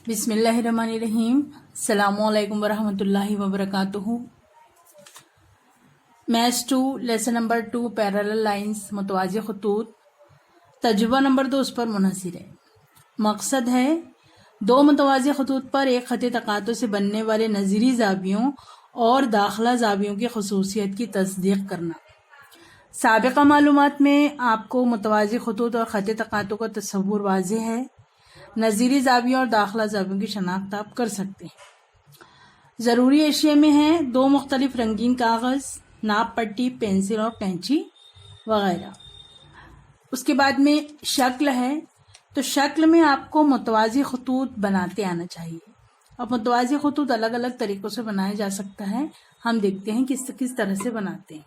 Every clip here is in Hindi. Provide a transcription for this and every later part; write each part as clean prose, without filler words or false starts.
बिस्मिल्लाहिर्रहमानिर्रहीम। अस्सलामुअलैकुम वरहमतुल्लाहि वबरकातुहू। Maths 2 lesson number 2 parallel lines मुतवाज़ी खतूत तजुर्बा नंबर 2 उस पर मुनहसिर है। मकसद है दो मुतवाज़ी खतूत पर एक खत तकातो से बनने वाले नज़ीरी ज़ावियों और दाखिला ज़ावियों की खसूसियत की तस्दीक करना। साबिक़ा मालूमात में आपको मुतवाज़ी खतूत और खत तकातो का तस्वुर वाज़ेह है। नज़ीरी ज़ावियों और दाखिला ज़ावियों की शनाख्त आप कर सकते हैं। ज़रूरी अशिया में हैं दो मुख्तलिफ रंगीन कागज़, नाप पट्टी, पेंसिल और कैंची वगैरह। उसके बाद में शक्ल है, तो शक्ल में आपको मुतवाज़ी खतूत बनाते आना चाहिए। अब मुतवाज़ी खतूत अलग अलग तरीक़ों से बनाया जा सकता है। हम देखते हैं किस तरह से बनाते हैं।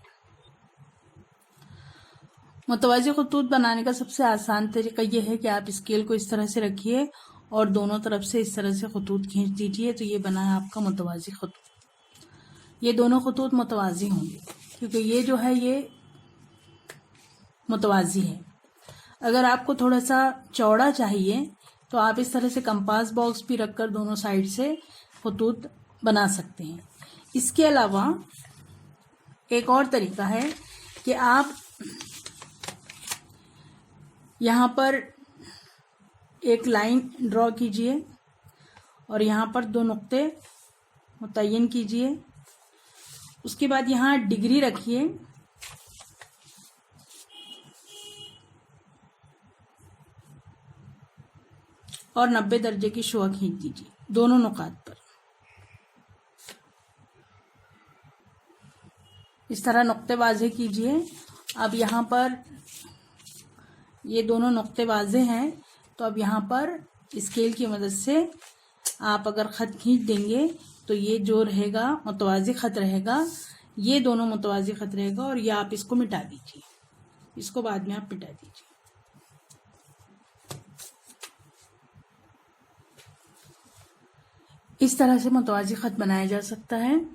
मुतवाज़ी खतूत बनाने का सबसे आसान तरीका यह है कि आप स्केल को इस तरह से रखिए और दोनों तरफ से इस तरह से खतूत खींच दीजिए, तो ये बना है आपका मुतवाज़ी खतूत। ये दोनों खतूत मुतवाज़ी होंगे क्योंकि ये जो है ये मुतवाज़ी है। अगर आपको थोड़ा सा चौड़ा चाहिए तो आप इस तरह से कंपास बॉक्स भी रखकर दोनों साइड से खतूत बना सकते हैं। इसके अलावा एक और तरीका है कि आप यहाँ पर एक लाइन ड्रॉ कीजिए और यहाँ पर दो नुक्ते मुतय्यन कीजिए। उसके बाद यहाँ डिग्री रखिए और 90 दर्जे की शुआ खींच दीजिए दोनों नुकात पर। इस तरह नुक्ते वाज़े कीजिए। अब यहाँ पर ये दोनों नुक्ते वाज़े हैं, तो अब यहाँ पर स्केल की मदद से आप अगर ख़त खींच देंगे तो ये जो रहेगा मुतवाज़ी ख़त रहेगा, ये दोनों मुतवाज़ी ख़त रहेगा और ये आप इसको मिटा दीजिए। इसको बाद में आप मिटा दीजिए। इस तरह से मुतवाज़ी ख़त बनाया जा सकता है।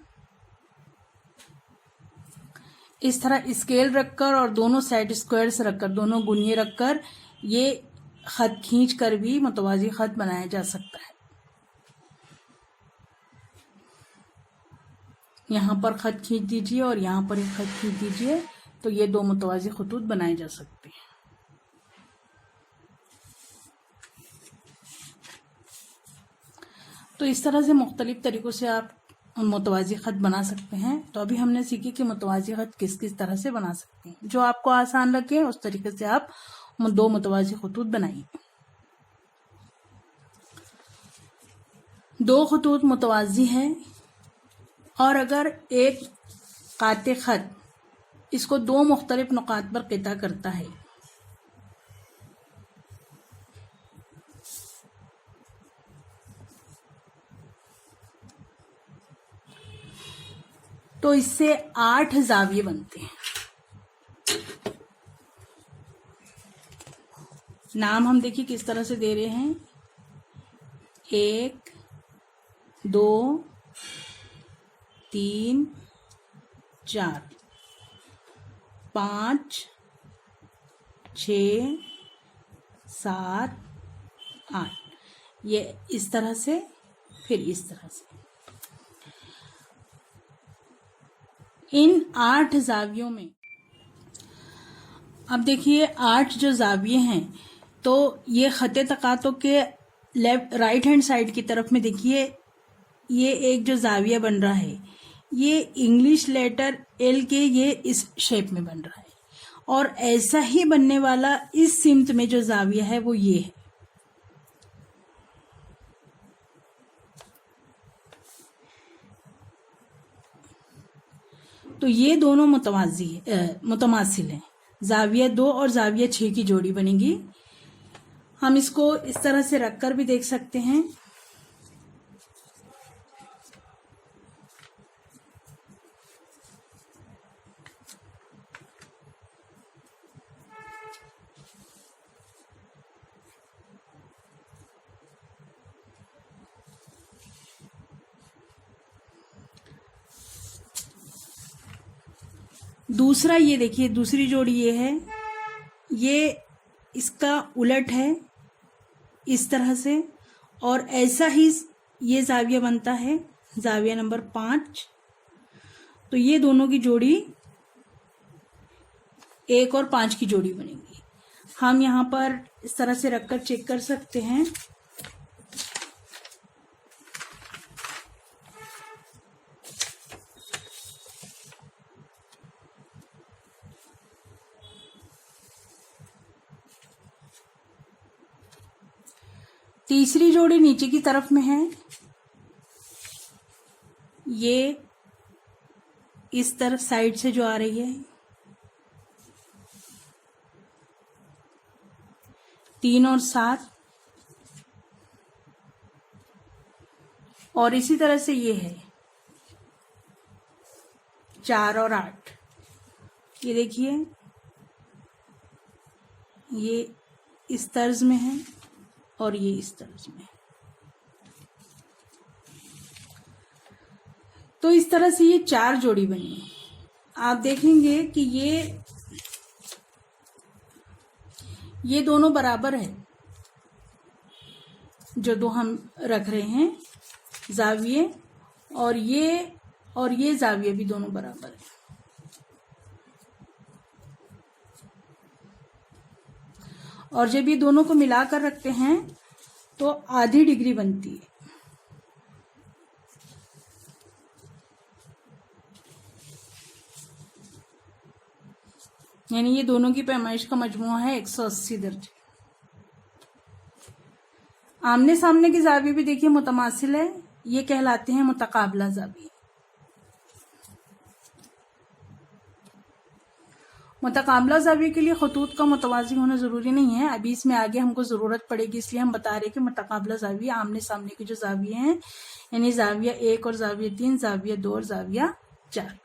इस तरह स्केल रखकर और दोनों साइड स्क्वायर्स रखकर, दोनों गुनिये रखकर ये खत खींच कर भी मुतवाज़ी खत बनाया जा सकता है। यहाँ पर खत खींच दीजिए और यहाँ पर एक खत खींच दीजिए, तो ये दो मुतवाज़ी खतूत बनाए जा सकते हैं। तो इस तरह से मुख्तलिफ तरीक़ों से आप मुतवाज़ी ख़त बना सकते हैं। तो अभी हमने सीखी कि मुतवाज़ी ख़त किस किस तरह से बना सकते हैं। जो आपको आसान लगे उस तरीके से आप दो मुतवाज़ी खतूत बनाइए। दो खतूत मुतवाज़ी हैं और अगर एक काते ख़त इसको दो मुख्तलिफ नुकात पर क़िता करता है, तो इससे 8 ज़ाविये बनते हैं। नाम हम देखिए किस तरह से दे रहे हैं। 1 2 3 4 5 6 7 8, ये इस तरह से, फिर इस तरह से। इन 8 ज़ावियों में अब देखिए 8 जो ज़ाविये हैं, तो ये ख़त तकातो के राइट हैंड साइड की तरफ में देखिए ये एक जो ज़ाविया बन रहा है, ये इंग्लिश लेटर एल के ये इस शेप में बन रहा है, और ऐसा ही बनने वाला इस सिमत में जो ज़ाविया है वो ये है। तो ये दोनों मुतमासिल हैं। ज़ाविया 2 और ज़ाविया 6 की जोड़ी बनेगी। हम इसको इस तरह से रखकर भी देख सकते हैं। दूसरा ये देखिए, दूसरी जोड़ी ये है, ये इसका उलट है इस तरह से, और ऐसा ही ये जाविया बनता है, जाविया नंबर 5। तो ये दोनों की जोड़ी 1 और 5 की जोड़ी बनेगी। हम यहाँ पर इस तरह से रखकर चेक कर सकते हैं। तीसरी जोड़ी नीचे की तरफ में है, ये इस तरफ साइड से जो आ रही है, 3 और 7, और इसी तरह से ये है 4 और 8। ये देखिए, ये इस तर्ज में है और ये इस तर्ज में है। तो इस तरह से ये 4 जोड़ी बनी। आप देखेंगे कि ये दोनों बराबर है, जो दो हम रख रहे हैं जाविये, और ये जाविये भी दोनों बराबर है। और जब ये दोनों को मिलाकर रखते हैं तो आधी डिग्री बनती है। यानी ये दोनों की पैमाइश का मजमुआ है 180 दर्जे। आमने सामने की जाविये भी देखिए मुतमासिल है, ये कहलाते हैं मुतकाबला जाविये। मुतकाबला जाविये के लिए खतूत का मुतवाज़ी होना ज़रूरी नहीं है। अभी इसमें आगे हमको ज़रूरत पड़ेगी, इसलिए हम बता रहे हैं कि मुतकाबला जाविये आमने सामने के जो जाविये हैं, यानी जाविया 1 और जाविया 3, जाविया 2 और जाविया 4।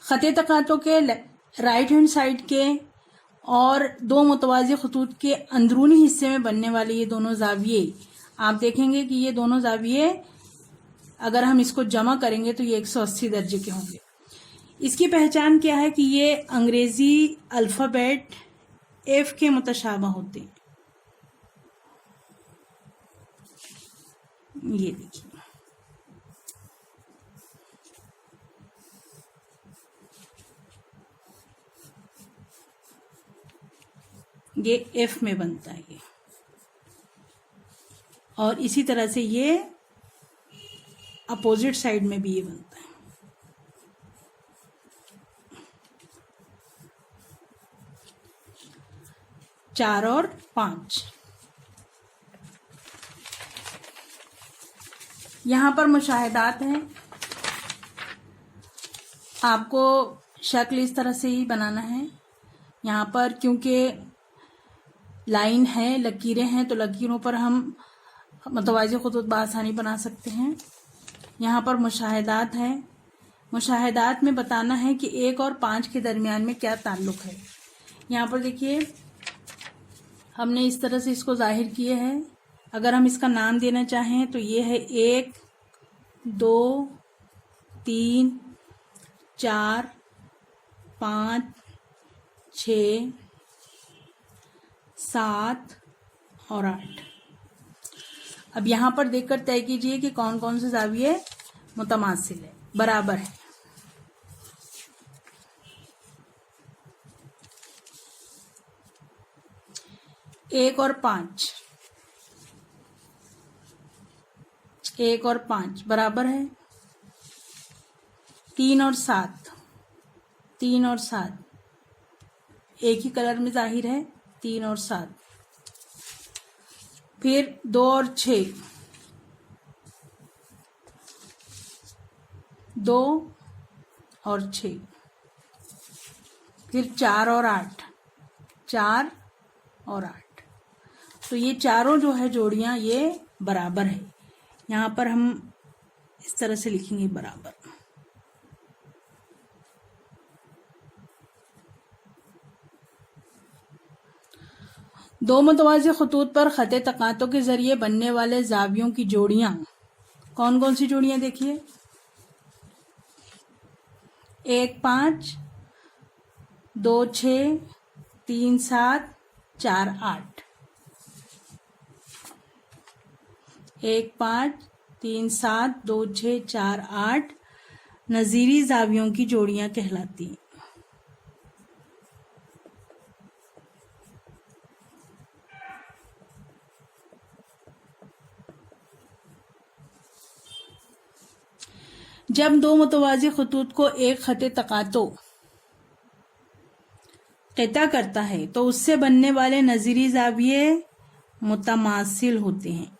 खते तकातों के राइट हैंड साइड के और दो मुतवाज़ी खतूत के अंदरूनी हिस्से में बनने वाले ये दोनों जाविये, आप देखेंगे कि ये दोनों जाविये अगर हम इसको जमा करेंगे तो ये 180 दर्जे के होंगे। इसकी पहचान क्या है कि ये अंग्रेजी अल्फ़ाबेट F के मुतशाबा होते हैं। ये देखिए, ये F में बनता है ये, और इसी तरह से ये अपोजिट साइड में भी ये बनता है। चार और 5 यहाँ पर मुशाहिदात हैं। आपको शक्ल इस तरह से ही बनाना है। यहाँ पर क्योंकि लाइन है, लकीरें हैं, तो लकीरों पर हम मुतवाज़ी खुतूत बआसानी बना सकते हैं। यहाँ पर मुशाहिदात है। मुशाहिदात में बताना है कि 1 और 5 के दरमियान में क्या ताल्लुक़ है। यहाँ पर देखिए, हमने इस तरह से इसको जाहिर किए हैं। अगर हम इसका नाम देना चाहें तो ये है 1, 2, 3, 4, 5, 6, 7 और 8। अब यहाँ पर देखकर तय कीजिए कि कौन कौन से जाविये मुतमासिल है, बराबर है। एक और 5 बराबर है। 3 और 7 एक ही कलर में जाहिर है, 3 और 7। फिर 2 और 6, 2 और 6। फिर 4 और 8, 4 और 8। तो ये चारों जो है जोड़ियां ये बराबर है। यहाँ पर हम इस तरह से लिखेंगे बराबर। दो मुतवाज़ी खतूत पर खते तकातों के जरिए बनने वाले जावियों की जोड़ियां कौन कौन सी जोड़ियां देखिए। 1 5, 2 6, 3 7, 4 8। 1 5 3 7 2 6 4 8 नजीरी जावियों की जोड़ियां कहलाती हैं। जब दो मुतवाज़ी खतूत को एक खत तकातो क़िता करता है तो उससे बनने वाले नज़ीरी ज़ाविये मुतमासिल होते हैं।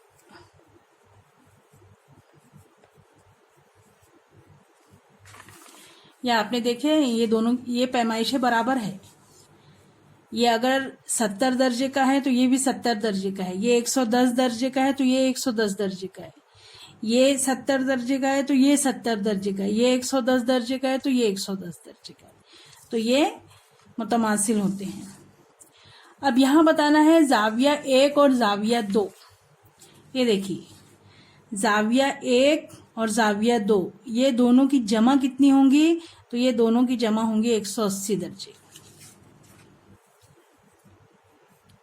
या आपने देखे ये दोनों, ये पैमाइशें बराबर है। ये अगर 70 दर्जे का है तो ये भी 70 दर्जे का है, ये 110 दर्जे का है तो ये 110 दर्जे का है, ये 70 दर्जे का है तो ये 70 दर्जे का है, ये 110 दर्जे का है तो ये 110 दर्जे का है, तो ये मुतमासिल होते हैं। अब यहां बताना है जाविया 1 और जाविया 2। ये देखिए, जाविया 1 और जाविया 2 ये दोनों की जमा कितनी होंगी, तो ये दोनों की जमा होंगी 180 दर्जे।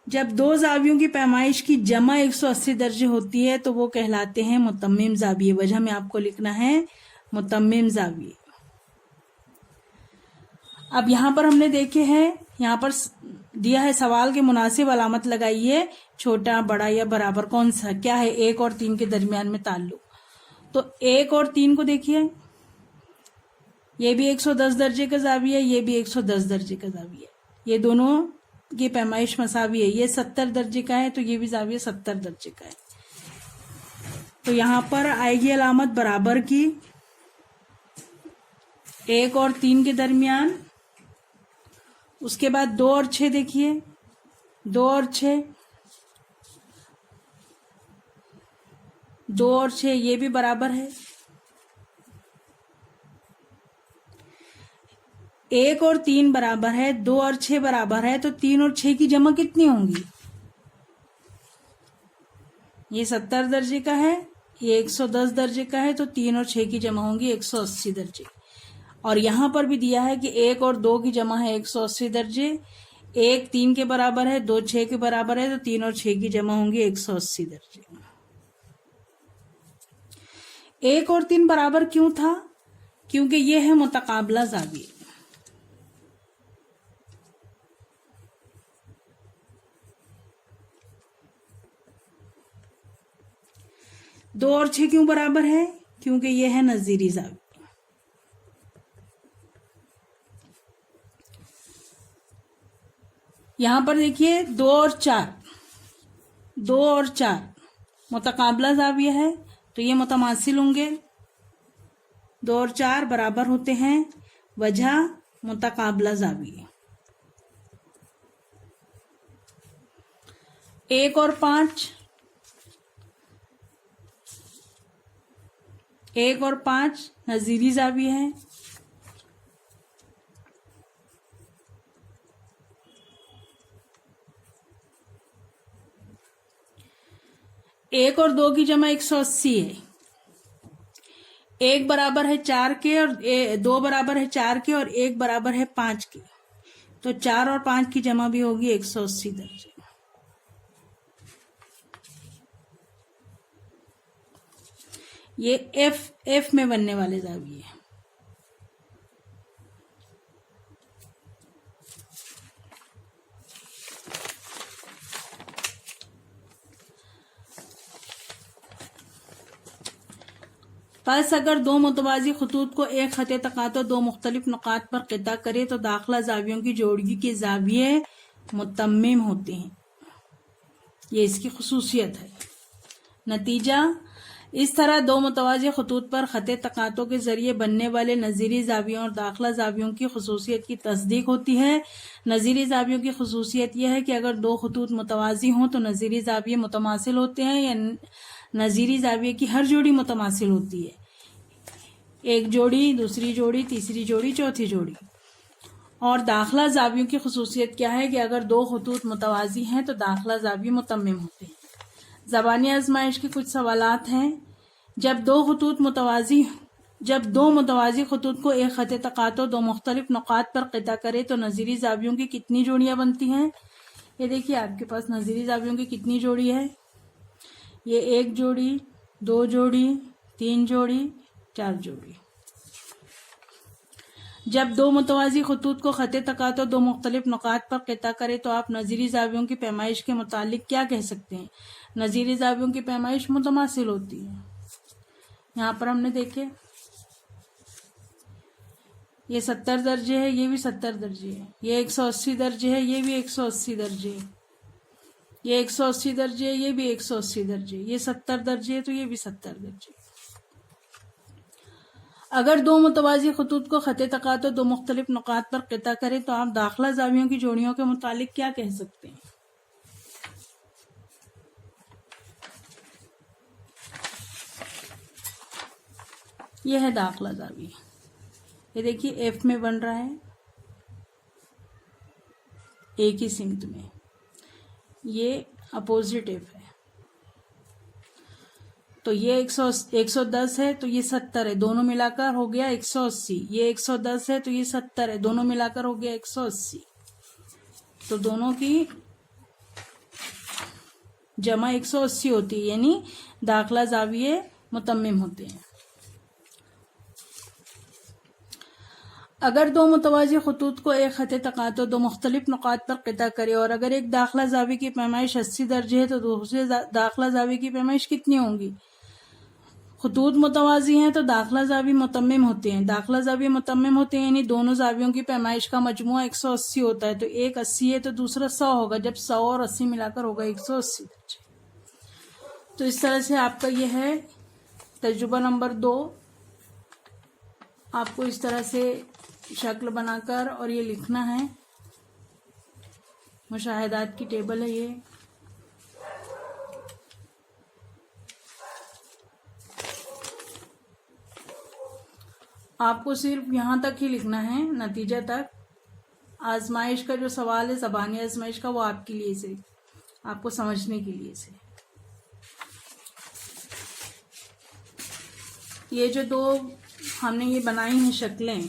जब दो जावियों की पैमाइश की जमा 180 दर्जे होती है तो वो कहलाते हैं मुतम्मिम जाविये। वजह में आपको लिखना है मुतम्मिम जाविये। अब यहां पर हमने देखे हैं, यहां पर दिया है सवाल के मुनासिब अलामत लगाइए, छोटा बड़ा या बराबर कौन सा, क्या है 1 और 3 के दरमियान में ताल्लुक। तो 1 और 3 को देखिए, ये भी 110 दर्जे का जाविया, ये भी 110 दर्जे का जाविया, ये दोनों की पैमाइश मसावी है। ये 70 दर्जे का है तो ये भी जाविया 70 दर्जे का है। तो यहां पर आएगी अलामत बराबर की 1 और 3 के दरमियान। उसके बाद 2 और 6 देखिए, 2 और 6, 2 और 6 ये भी बराबर है। 1 और 3 बराबर है, 2 और 6 बराबर है, तो 3 और 6 की जमा कितनी होंगी, ये 70 दर्जे का है, ये 110 दर्जे का है, तो 3 और 6 की जमा होंगी 180 दर्जे। और यहां पर भी दिया है कि 1 और 2 की जमा है 180 दर्जे, 1 3 के बराबर है, 2 6 के बराबर है, तो 3 और 6 की जमा होंगी 180 दर्जे। 1 और 3 बराबर क्यों था, क्योंकि ये है मुतकाबला जाविये। दो और 6 क्यों बराबर है, क्योंकि ये है नजीरी जाविया। यहां पर देखिए 2 और 4, 2 और 4 मुतकाबला जाविया है, तो ये मुतमासिल होंगे। 2 और 4 बराबर होते हैं, वजह मुतकाबला जाविया। 1 और 5, 1 और 5 नजीरी जाविया है। 1 और 2 की जमा 180 है। 1 बराबर है 4 के और 2 बराबर है 4 के और 1 बराबर है 5 के, तो 4 और 5 की जमा भी होगी 180 दर्जे। ये एफ में बनने वाले जाविये हैं। बस अगर दो मुतवाज़ी खतूत को एक खत तकातो दो मुख्तलिफ नुकात पर क़िता करे तो दाखिला जावियों की जोड़गी के जाविये मुतम्मिम होते हैं। ये इसकी खुसूसियत है। नतीजा, इस तरह दो मुतवाज़ी खतूत पर खत तकातो के जरिए बनने वाले नज़ीरी जावियों और दाखिला जावियों की खुसूसियत की तस्दीक होती है। नज़ीरी जावियों की खुसूसियत यह है कि अगर दो खतूत मुतवाज़ी हों तो नज़ीरी जाविये मुतमासिल होते हैं, या नज़ीरी जाविये की हर जोड़ी मुतमासिल होती है, एक जोड़ी, दूसरी जोड़ी, तीसरी जोड़ी, चौथी जोड़ी। और दाखिला जावियों की खुसूसियत क्या है कि अगर दो खतूत मुतवाज़ी हैं तो दाखिला जाविये मुतम्मिम होते हैं। ज़बानी आजमाइश के कुछ सवालात हैं। जब दो मुतवाज़ी खतूत को एक खत तकातो दो मुख्तलिफ नुकात पर क़िता करे तो नज़ीरी जावियों की कितनी जोड़ियां बनती हैं। ये देखिए आपके पास नज़ीरी जावियों की कितनी जोड़ी है, ये 1 जोड़ी, 2 जोड़ी, 3 जोड़ी, 4 जोड़ी। जब दो मुतवाज़ी खतूत को ख़त तकातो दो मुख्तलिफ नुकात पर क़िता करे तो आप नज़ीरी ज़ावियों की पैमाइश के मुतालिक क्या कह सकते हैं? नज़ीरी ज़ावियों की पैमाइश मुतमासिल होती है। यहाँ पर हमने देखे ये 70 दर्जे है, ये भी 70 दर्जे है, ये 180 दर्जे है, ये भी 180 दर्जे है, ये 180 दर्जे है, ये भी 180 दर्जे, ये 70 दर्जे है तो ये भी 70 दर्जे। अगर दो मुतवाज़ी खतूत को ख़त तकातो दो मुख्तलिफ नुकात पर क़िता करे तो आप दाखिला ज़ावियों की जोड़ियों के मुतालिक क्या कह सकते हैं? यह है दाखिला ज़ावी। ये देखिए एफ में बन रहा है, एक ही सिमत में, ये अपोजिट एफ है। तो ये 110 है तो ये 70 है, दोनों मिलाकर हो गया 180। ये 110 है तो ये 70 है, दोनों मिलाकर हो गया 180। तो दोनों की जमा 180 होती है, यानी दाखिला ज़ाविये मुतम्मिम होते हैं। अगर दो मुतवाज़ी खतूत को एक ख़त तकातो दो मुख्तलिफ नुकात पर क़िता करे और अगर एक दाखिला ज़ावी की पैमाइश 80 दर्जे है तो दूसरे दाखिला ज़ावी की पैमाइश कितनी होंगी? खतूत मुतवाज़ी हैं तो दाखिला ज़ावी मुतम्मिम होते हैं। दाखिला ज़ावी मुतम्मिम होते हैं यानी दोनों ज़ावियों की पैमाइश का मजमुआ 180 होता है। तो एक 80 है तो दूसरा 100 होगा, जब 100 और 80 मिलाकर होगा 180 दर्जे। तो इस तरह से आपका यह है तजुर्बा नंबर 2। आपको इस तरह से शक्ल बनाकर और ये लिखना है। मुशाहिदात की टेबल है ये। आपको सिर्फ यहाँ तक ही लिखना है, नतीजा तक। आजमाइश का जो सवाल है ज़बानी आजमाइश का, वो आपके लिए से, आपको समझने के लिए से। ये जो दो हमने ये बनाई हैं शक्लें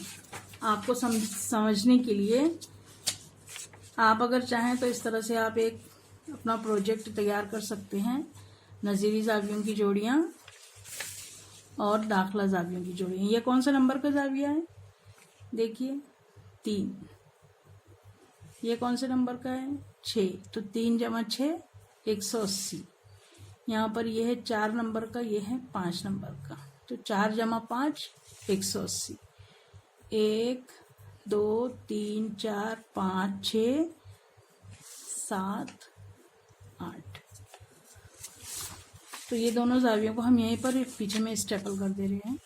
आपको समझने के लिए, आप अगर चाहें तो इस तरह से आप एक अपना प्रोजेक्ट तैयार कर सकते हैं। नज़ीरी ज़ावियों की जोड़ियाँ और दाखिला ज़ावियों की जोड़ियाँ। ये कौन सा नंबर का ज़ाविया है? देखिए 3। ये कौन से नंबर का है? 6। तो 3 जमा 6 180। यहाँ पर यह है 4 नंबर का, यह है 5 नंबर का। तो 4 जमा 5 180। 1 2 3 4 5 6 7 8। तो ये दोनों ज़ावियों को हम यहीं पर पीछे में स्टेपल कर दे रहे हैं।